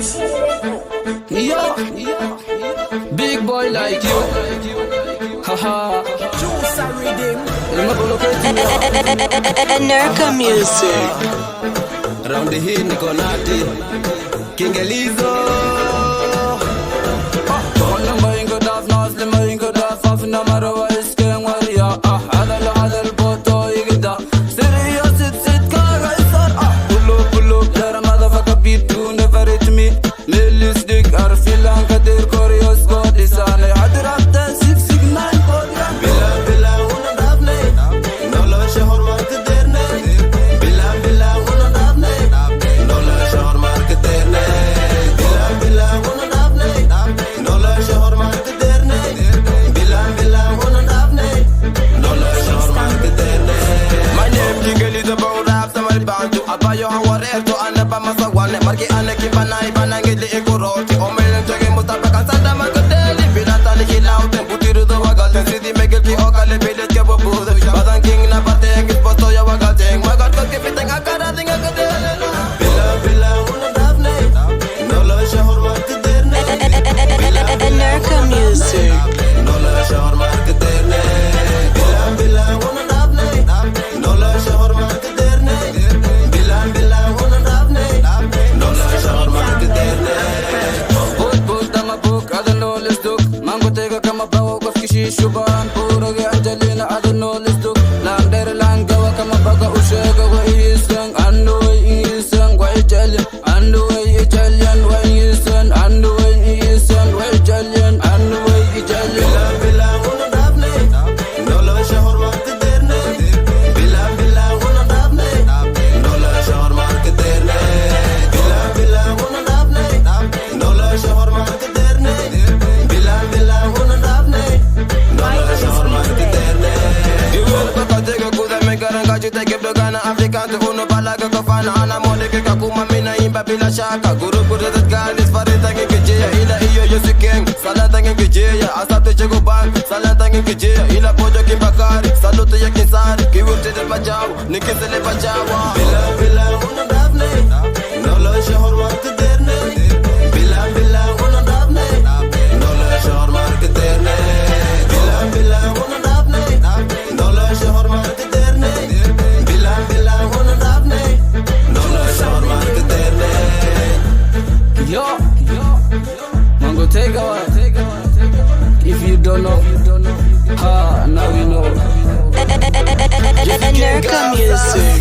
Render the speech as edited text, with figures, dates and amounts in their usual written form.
Yeah, big boy like you. Haha. Nerka Music. Round the hill niko nati King Elizo. Wala maingo daf nasli maingo daf afna marwa isken waria. Hadal boto igda. Serious sit kaga isar. Pull up, there a motherfucker beat to never hit me. Melis dig arfilan kadir koreos god isane. Hadrat 669 kodia. Bila huna dafne Nola shahar mark derne Bila huna dafne Nola shahar mark derne Bila huna dafne Nola shahar mark derne Bila huna dafne Nola shahar mark derne. My name King Elizo about rap samay bantu Abayo hawareto ana pa masawane Marki ane kibana ibana ngili ikuroti Omelim chage mutabakan sanda magadeli Bila tali hilaw temputiru do wagal Sidi megel ki okale bilet ke babudo Badang king na pateng isposto ya wagal teng Magal kot ke piteng akara tinga kadele Bila huna dafne Nola shahar mark derne Nerka Music. Nola shahar mark derne Bila huna dafne Nola shahar mark derne Bila huna dafne Nola shahar mark derne. Boot dama book ada no let's do. Mango tega kama bawo kof kishi shuban puro ge angelina ada no let's do. Lang der lang gawa kama baga ushega wa isang ando isang wa Italian ando Italian wa isang ando isang wa Italian ando Italian. Bila huna dafne Nola shahar mark derne Bila huna dafne Nola shahar mark derne Bila huna dafne Nola shahar mark derne Bila huna dafne Nola shahar mark derne. Iwel baka tega kuda mekaranga jute kebdogana Afrika tu uno balaga kafana ana modeke kakuma mina imba bila shaka guru dat galis farita ngejeya ila iyo yosikeng sala tangen ngejeya asate chego bang sala tangen ngejeya ila pojo kimbakari salute ya kinsari kiwurte de bajao nikisele bajawa bila huna dafne Nola shahar mark derne bila huna dafne Nola shahar mark derne bila huna dafne Nola shahar mark derne bila huna dafne Nola shahar mark derne. Yo, Mango Tega. If you don't know, now you know. Nerka Music.